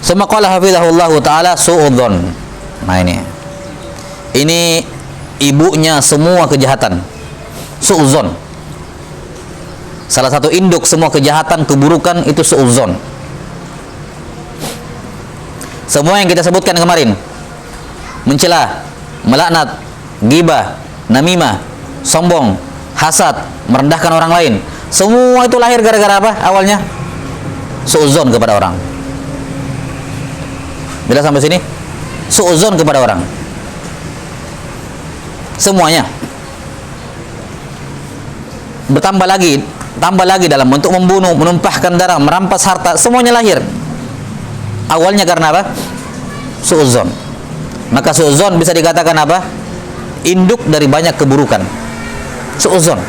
Summa qala hafizahullahu taala su'udzon. Nah ini ibunya semua kejahatan. Su'udzon. Salah satu induk semua kejahatan, keburukan itu su'udzon. Semua yang kita sebutkan kemarin, mencela, melaknat, ghibah, namimah, sombong, hasad, merendahkan orang lain, semua itu lahir gara-gara apa awalnya? Su'udzon kepada orang. Bila sampai sini, su'udzon kepada orang. Semuanya. Bertambah lagi dalam bentuk membunuh, menumpahkan darah, merampas harta, semuanya lahir. Awalnya karena apa? Su'udzon. Maka su'udzon bisa dikatakan apa? Induk dari banyak keburukan. Su'udzon.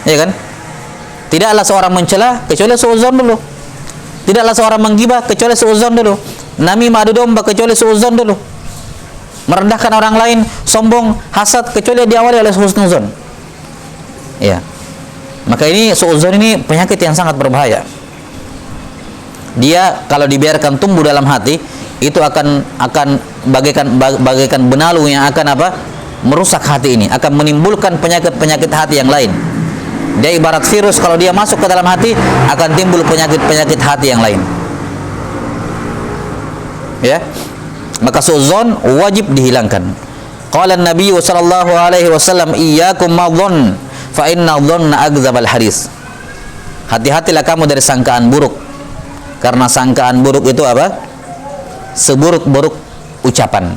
Ya kan? Tidaklah seorang mencela kecuali su'udzon dulu. Tidaklah seorang menggibah kecuali su'udzon dulu. Namimah, adu domba kecuali su'udzon dulu. Merendahkan orang lain, sombong, hasad kecuali diawali oleh husnuzon. Ya. Maka ini su'udzon ini penyakit yang sangat berbahaya. Dia kalau dibiarkan tumbuh dalam hati, itu akan bagaikan benalu yang akan apa? Merusak hati ini, akan menimbulkan penyakit-penyakit hati yang lain. Dia ibarat virus, kalau dia masuk ke dalam hati akan timbul penyakit-penyakit hati yang lain. Ya. Maka su'udzon wajib dihilangkan. Qala an-nabiy sallallahu alaihi wasallam iyyakum madzann fa inna dhanna akdzabal hadis. Hati-hatilah kamu dari sangkaan buruk. Karena sangkaan buruk itu apa? Seburuk-buruk ucapan.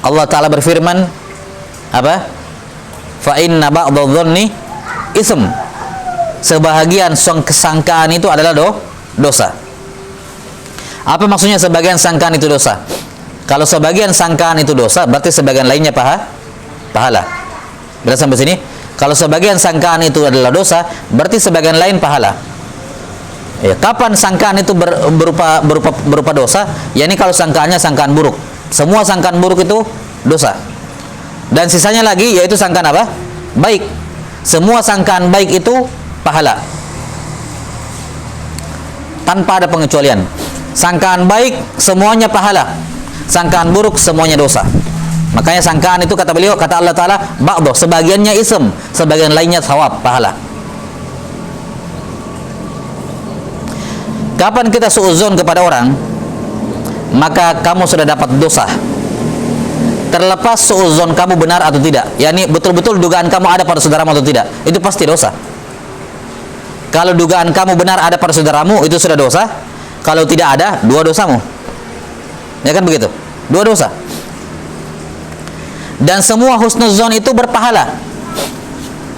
Allah Ta'ala berfirman apa? Fa inna ba'dadh dhanni ism. Sebahagian kesangkaan itu adalah dosa. Apa maksudnya sebagian sangkaan itu dosa? Kalau sebagian sangkaan itu dosa, berarti sebagian lainnya pahala. Bila sampai sini, kalau sebagian sangkaan itu adalah dosa, berarti sebagian lain pahala. Ya, kapan sangkaan itu berupa dosa? Yani kalau sangkaannya sangkaan buruk. Semua sangkaan buruk itu dosa. Dan sisanya lagi yaitu sangkaan apa? Baik. Semua sangkaan baik itu pahala. Tanpa ada pengecualian. Sangkaan baik semuanya pahala, sangkaan buruk semuanya dosa. Makanya sangkaan itu kata beliau, kata Allah Ta'ala, ba'dho, sebagiannya ism, sebagian lainnya thawab, pahala. Kapan kita su'udzon kepada orang, maka kamu sudah dapat dosa. Terlepas su'udzon kamu benar atau tidak, yakni betul-betul dugaan kamu ada pada saudaramu atau tidak, itu pasti dosa. Kalau dugaan kamu benar ada pada saudaramu, itu sudah dosa. Kalau tidak ada, dua dosamu. Ya kan begitu? Dua dosa. Dan semua husnuzon itu berpahala.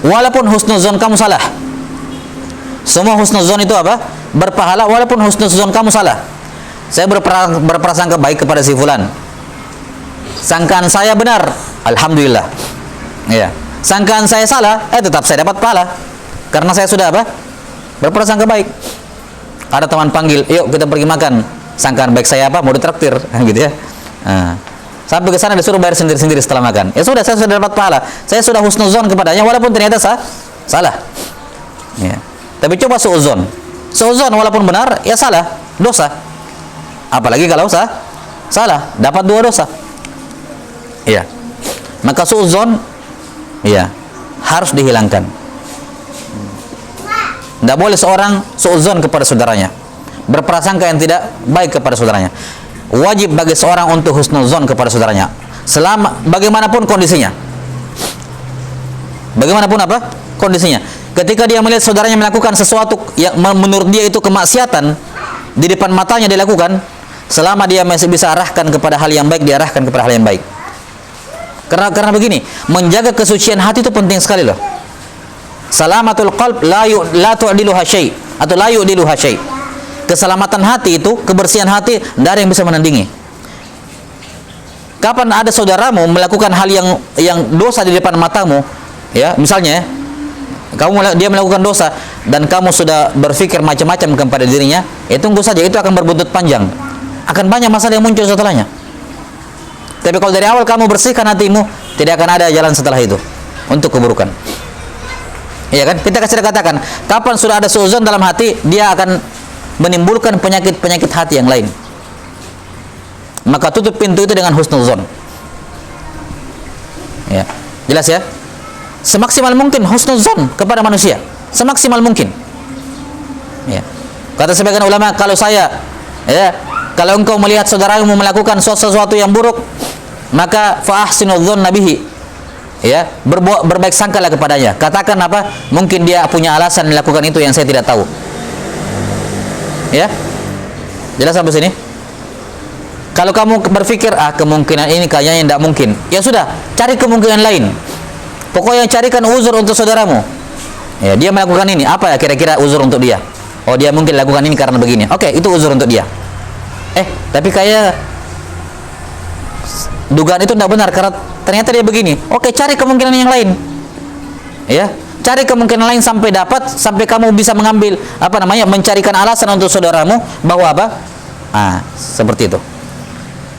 Walaupun husnuzon kamu salah. Semua husnuzon itu apa? Berpahala walaupun husnuzon kamu salah. Saya berprasangka baik kepada si fulan. Sangkaan saya benar, alhamdulillah. Ya. Sangkaan saya salah, tetap saya dapat pahala. Karena saya sudah apa? Berprasangka baik. Ada teman panggil, yuk kita pergi makan. Sangkaan baik saya apa? Mau ditraktir, gitu ya. Sampai ke sana disuruh bayar sendiri-sendiri setelah makan. Ya sudah, saya sudah dapat pahala. Saya sudah husnuzon kepadanya, walaupun ternyata salah. Ya. Tapi coba su'udzon. Su'udzon walaupun benar, ya salah, dosa. Apalagi kalau salah, dapat dua dosa. Ya. Maka su'udzon, ya, harus dihilangkan. Tidak boleh seorang su'udzon kepada saudaranya, berprasangka yang tidak baik kepada saudaranya. Wajib bagi seorang untuk husnuzon kepada saudaranya, selama bagaimanapun kondisinya. Bagaimanapun apa? Kondisinya. Ketika dia melihat saudaranya melakukan sesuatu yang menurut dia itu kemaksiatan, di depan matanya dilakukan, selama dia masih bisa arahkan kepada hal yang baik, diarahkan kepada hal yang baik. Karena begini, menjaga kesucian hati itu penting sekali loh. Salamatul qalb la tu'diluha syai' atau la yu'diluha syai'. Keselamatan hati itu, kebersihan hati, tidak ada yang bisa menandingi. Kapan ada saudaramu melakukan hal yang dosa di depan matamu, ya, misalnya dia melakukan dosa dan kamu sudah berpikir macam-macam kepada dirinya, ya tunggu saja, itu akan berbuntut panjang. Akan banyak masalah yang muncul setelahnya. Tapi kalau dari awal kamu bersihkan hatimu, tidak akan ada jalan setelah itu untuk keburukan. Iya kan? Kita kasih katakan, kapan sudah ada suudzon dalam hati, dia akan menimbulkan penyakit-penyakit hati yang lain. Maka tutup pintu itu dengan husnuzon. Ya, jelas ya? Semaksimal mungkin husnuzon kepada manusia, semaksimal mungkin. Ya. Kata sebagian ulama, kalau kalau engkau melihat saudaramu melakukan sesuatu yang buruk, maka fa ahsinudzon nabihi. Ya, berbaik sangkalah kepadanya. Katakan apa? Mungkin dia punya alasan melakukan itu yang saya tidak tahu. Ya, jelas sampai sini. Kalau kamu berpikir kemungkinan ini kayaknya tidak mungkin, ya sudah, cari kemungkinan lain. Pokoknya carikan uzur untuk saudaramu. Ya, dia melakukan ini, apa ya kira-kira uzur untuk dia? Oh, dia mungkin lakukan ini karena begini. Oke, itu uzur untuk dia. Tapi kayak dugaan itu tidak benar karena ternyata dia begini. Oke, cari kemungkinan yang lain. Ya, cari kemungkinan lain sampai dapat, sampai kamu bisa mengambil mencarikan alasan untuk saudaramu bahwa apa? Seperti itu.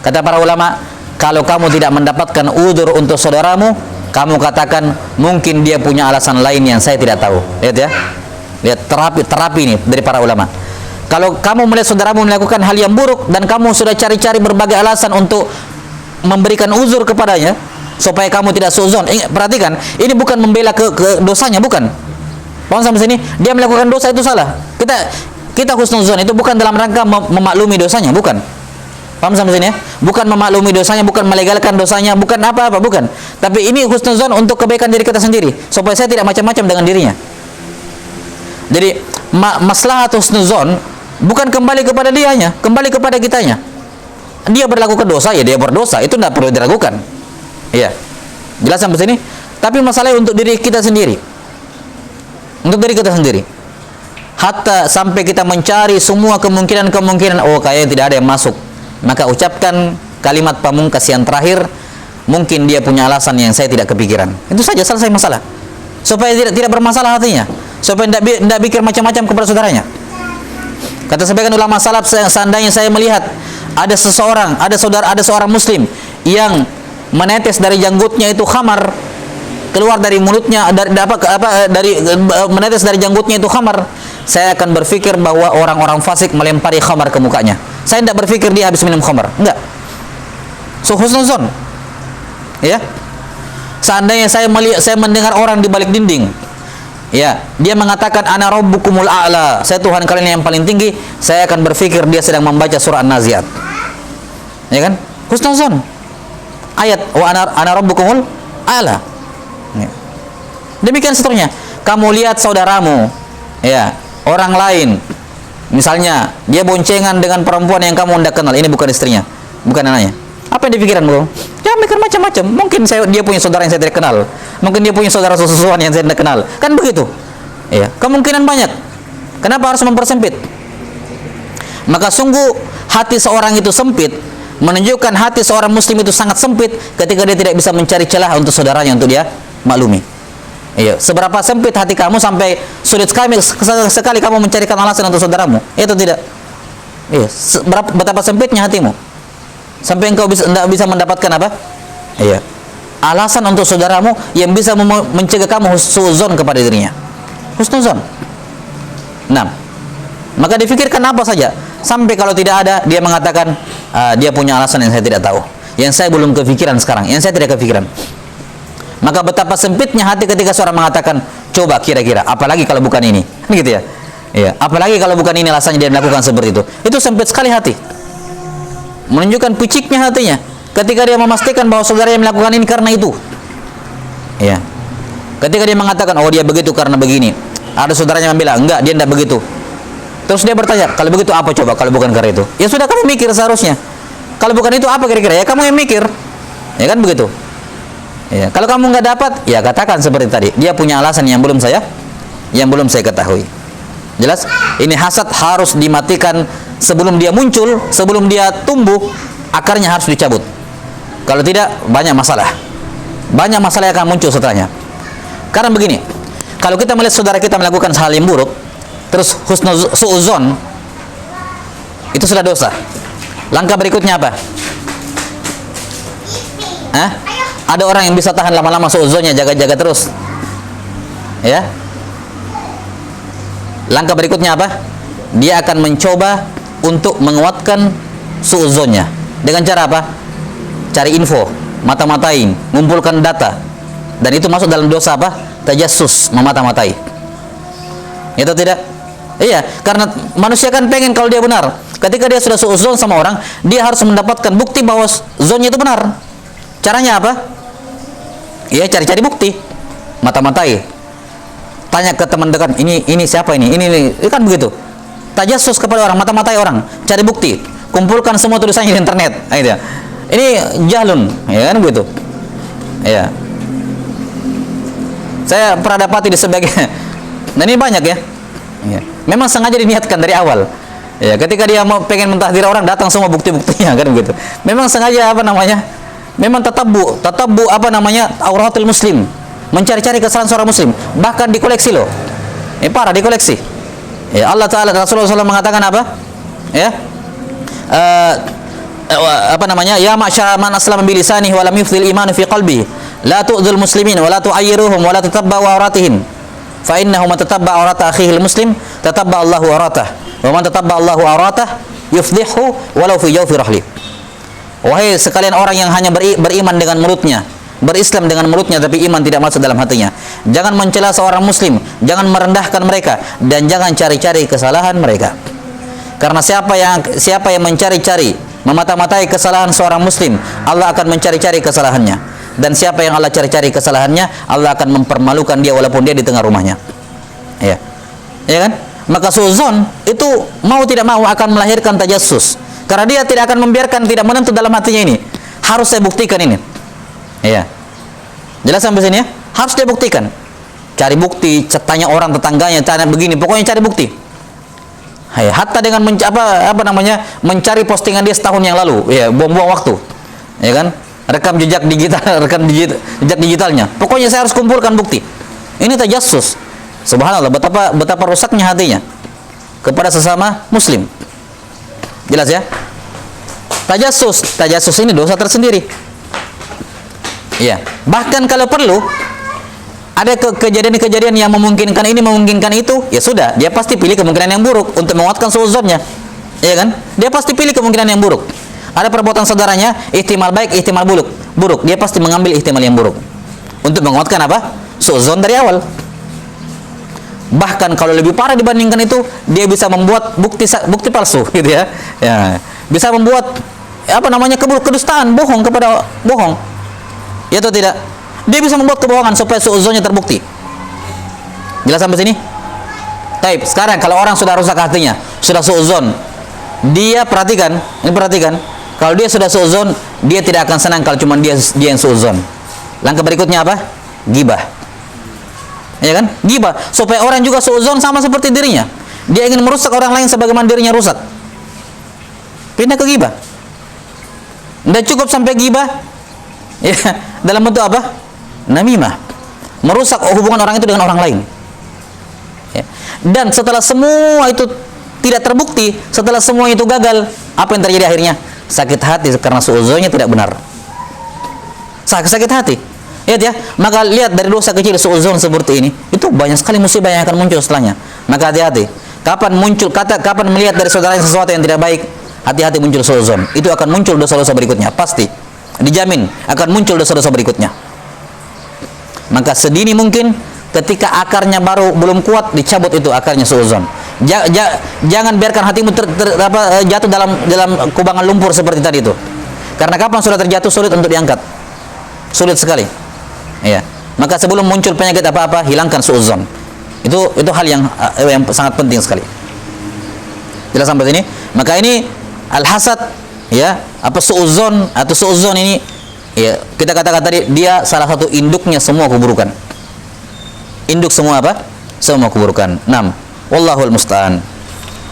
Kata para ulama, kalau kamu tidak mendapatkan uzur untuk saudaramu, kamu katakan mungkin dia punya alasan lain yang saya tidak tahu. Lihat ya. Lihat terapi ini dari para ulama. Kalau kamu melihat saudaramu melakukan hal yang buruk dan kamu sudah cari-cari berbagai alasan untuk memberikan uzur kepadanya supaya kamu tidak suudzon. Perhatikan, ini bukan membela ke dosanya, bukan. Paham sampai sini? Dia melakukan dosa itu salah. Kita husnuzon itu bukan dalam rangka memaklumi dosanya, bukan. Paham sampai sini ya? Bukan memaklumi dosanya, bukan melegalkan dosanya, bukan apa-apa, bukan. Tapi ini husnuzon untuk kebaikan diri kita sendiri, supaya saya tidak macam-macam dengan dirinya. Jadi maslahat husnuzon bukan kembali kepada dianya, kembali kepada kitanya. Dia berlakukan dosa, ya dia berdosa, itu tidak perlu diragukan. Iya, jelas sampai sini. Tapi masalahnya untuk diri kita sendiri, untuk diri kita sendiri. Hatta sampai kita mencari semua kemungkinan, kayaknya tidak ada yang masuk, maka ucapkan kalimat pamungkas yang terakhir, mungkin dia punya alasan yang saya tidak kepikiran. Itu saja, selesai masalah. Supaya tidak bermasalah hatinya, supaya tidak pikir macam-macam kepada saudaranya. Kata sebagian ulama salaf, seandainya saya melihat ada seorang muslim yang menetes dari janggutnya itu khamar, keluar dari mulutnya menetes dari janggutnya itu khamar, saya akan berpikir bahwa orang-orang fasik melempari khamar ke mukanya. Saya tidak berpikir dia habis minum khamar, enggak. So husnuzon. Ya. Seandainya saya mendengar orang di balik dinding, ya, dia mengatakan ana rabbukumul a'la, saya Tuhan kalian yang paling tinggi, saya akan berpikir dia sedang membaca surah An-Naziat. Ya kan? Husnuzon. Ayat wa ana rabbukumul a'la. Ya. Demikian seterusnya. Kamu lihat saudaramu, ya, orang lain, misalnya dia boncengan dengan perempuan yang kamu tidak kenal, ini bukan istrinya, bukan anaknya. Apa yang dipikiran bro? Ya mikir macam-macam. Mungkin dia punya saudara yang saya tidak kenal, mungkin dia punya saudara sesuatu yang saya tidak kenal, kan begitu? Ya, kemungkinan banyak. Kenapa harus mempersempit? Maka sungguh hati seorang itu sempit, menunjukkan hati seorang muslim itu sangat sempit ketika dia tidak bisa mencari celah untuk saudaranya untuk dia maklumi. Iya, seberapa sempit hati kamu sampai sulit sekali kamu mencarikan alasan untuk saudaramu? Itu tidak. Iya, betapa sempitnya hatimu sampai engkau tidak bisa mendapatkan apa? Iya, alasan untuk saudaramu yang bisa mencegah kamu husnuzon kepada dirinya. Husnuzon. Nah, maka difikirkan apa saja sampai kalau tidak ada, dia mengatakan dia punya alasan yang saya tidak tahu, yang saya belum kepikiran sekarang, yang saya tidak kepikiran. Maka betapa sempitnya hati ketika seorang mengatakan, coba kira-kira, apalagi kalau bukan ini, gitu ya. Iya, apalagi kalau bukan ini alasannya dia melakukan seperti itu. Itu sempit sekali hati. Menunjukkan piciknya hatinya ketika dia memastikan bahwa saudara yang melakukan ini karena itu. Iya. Ketika dia mengatakan, oh dia begitu karena begini. Ada saudaranya yang bilang, enggak, dia tidak begitu. Terus dia bertanya, kalau begitu apa coba kalau bukan karena itu? Ya sudah, kamu mikir seharusnya. Kalau bukan itu apa kira-kira? Ya kamu yang mikir. Ya kan begitu. Ya, kalau kamu nggak dapat, ya katakan seperti tadi. Dia punya alasan yang belum saya ketahui. Jelas? Ini hasad harus dimatikan sebelum dia muncul, sebelum dia tumbuh, akarnya harus dicabut. Kalau tidak, banyak masalah. Banyak masalah yang akan muncul setelahnya. Karena begini, kalau kita melihat saudara kita melakukan hal yang buruk, terus suudzon, itu sudah dosa. Langkah berikutnya apa? Ada orang yang bisa tahan lama-lama suudzonnya, jaga-jaga terus. Ya. Langkah berikutnya apa? Dia akan mencoba untuk menguatkan suudzonnya. Dengan cara apa? Cari info, mata-matain, mengumpulkan data. Dan itu masuk dalam dosa apa? Tajassus, memata-matai. Itu tidak? Iya, karena manusia kan pengen kalau dia benar. Ketika dia sudah suudzon sama orang, dia harus mendapatkan bukti bahwa zonnya itu benar. Caranya apa? Iya, cari-cari bukti, mata-matai. Tanya ke teman dekat, ini siapa ini? Ini kan begitu. Tajassus kepada orang, mata-matai orang, cari bukti, kumpulkan semua tulisannya di internet. Ini jahlun, ya kan begitu. Ya. Saya pernah dapati di sebagian. Dan ini banyak ya. Ya. Memang sengaja diniatkan dari awal. Ya, ketika dia mau pengen mentahdir orang, datang semua bukti-buktinya kan begitu. Memang sengaja apa namanya? Memang tatabbu apa namanya? Auratul muslim. Mencari-cari kesalahan seorang muslim, bahkan dikoleksi loh. Parah dikoleksi. Ya, Allah Taala dan Rasulullah SAW mengatakan apa? Ya. Apa namanya? Ya ma'syara man aslama bi lisanihi wa lam yufdhil iman fi qalbihi, la tu'dzul muslimin wa la tu'ayyiruhum wa la tatabba awratihim. Fa innahu man tatabba awrata akhihi muslim tatabba Allahu awratah. Wa man tatabba Allahu awratah yufdhihu walau fi jawfi rahli. Wahai sekalian orang yang hanya beriman dengan mulutnya, berislam dengan mulutnya tapi iman tidak masuk dalam hatinya, jangan mencela seorang muslim, jangan merendahkan mereka, dan jangan cari-cari kesalahan mereka. Karena siapa yang mencari-cari, memata-matai kesalahan seorang muslim, Allah akan mencari-cari kesalahannya. Dan siapa yang Allah cari-cari kesalahannya, Allah akan mempermalukan dia walaupun dia di tengah rumahnya. Ya. Ya kan? Maka suudzon itu mau tidak mau akan melahirkan tajassus. Karena dia tidak akan membiarkan tidak menentu dalam hatinya ini. Harus saya buktikan ini. Ya. Jelas sampai sini ya? Harus dia buktikan. Cari bukti, tanya orang tetangganya, tanya begini, pokoknya cari bukti. Ya, hatta dengan mencari postingan dia setahun yang lalu, ya, buang-buang waktu. Ya kan? Rekam jejak digitalnya. Pokoknya saya harus kumpulkan bukti. Ini tajassus. Subhanallah, betapa rusaknya hatinya kepada sesama muslim. Jelas ya? Tajassus ini dosa tersendiri. Iya. Bahkan kalau perlu ada kejadian-kejadian yang memungkinkan ini, memungkinkan itu, ya sudah, dia pasti pilih kemungkinan yang buruk untuk menguatkan suudzonnya. Iya kan? Dia pasti pilih kemungkinan yang buruk. Ada perbuatan saudaranya, ihtimal baik, ihtimal buruk. Dia pasti mengambil ihtimal yang buruk untuk menguatkan apa? Suudzon dari awal. Bahkan kalau lebih parah dibandingkan itu, dia bisa membuat bukti palsu, gitu ya. Ya, bisa membuat apa namanya kedustaan, bohong kepada bohong. Ya atau tidak? Dia bisa membuat kebohongan supaya suudzonnya terbukti. Jelas sampai sini? Taib. Sekarang kalau orang sudah rusak hatinya, sudah suudzon, dia perhatikan. Kalau dia sudah suudzon, dia tidak akan senang kalau cuma dia yang suudzon. Langkah berikutnya apa? Ghibah. Ya kan? Ghibah. Supaya orang juga suudzon sama seperti dirinya. Dia ingin merusak orang lain sebagaimana dirinya rusak. Pindah ke ghibah. Tidak cukup sampai ghibah. Ya, dalam bentuk apa? Namimah. Merusak hubungan orang itu dengan orang lain. Ya. Dan setelah semua itu tidak terbukti, setelah semua itu gagal, apa yang terjadi akhirnya? Sakit hati karena suudzonnya tidak benar. Sakit hati. Lihat ya, maka lihat dari dosa kecil suudzon seperti ini, itu banyak sekali musibah yang akan muncul setelahnya. Maka hati-hati. Kapan melihat dari saudaranya sesuatu yang tidak baik, hati-hati muncul suudzon. Itu akan muncul dosa-dosa berikutnya, pasti. Dijamin akan muncul dosa-dosa berikutnya. Maka sedini mungkin ketika akarnya baru belum kuat, dicabut itu akarnya suudzon. Jangan biarkan hatimu jatuh dalam kubangan lumpur seperti tadi itu. Karena kapan sudah terjatuh sulit untuk diangkat. Sulit sekali. Ya. Maka sebelum muncul penyakit apa-apa, hilangkan suudzon. Itu hal yang sangat penting sekali. Jelas sampai sini? Maka ini al-hasad, ya, apa suudzon atau suudzon ini, ya, kita katakan tadi dia salah satu induknya semua keburukan. Induk semua apa? Semua keburukan. 6. Wallahul musta'an.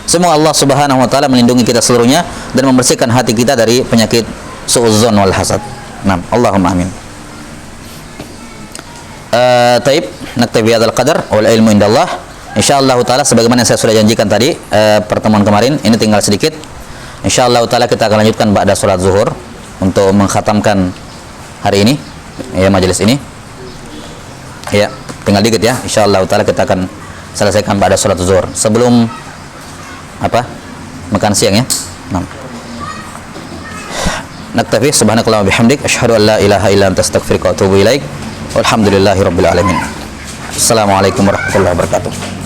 Semoga Allah Subhanahu wa taala melindungi kita seluruhnya dan membersihkan hati kita dari penyakit suudzon wal hasad. 6. Allahumma amin. Taib, naktabi hadzal qadar wal ilmu indallah. Insyaallah taala sebagaimana yang saya sudah janjikan tadi pertemuan kemarin, ini tinggal sedikit. Insyaallah taala kita akan lanjutkan ba'da salat zuhur untuk mengkhatamkan hari ini, ya, majelis ini. Ya, tinggal dikit ya. Insyaallah taala kita akan selesaikan pada sholat zuhur sebelum apa? Makan siang ya. Nah. Naktafi subhanakallah wa bihamdik asyhadu an la ilaha illa anta astaghfiruka wa atubu ilaik. Walhamdulillahirabbil alamin. Assalamualaikum warahmatullahi wabarakatuh.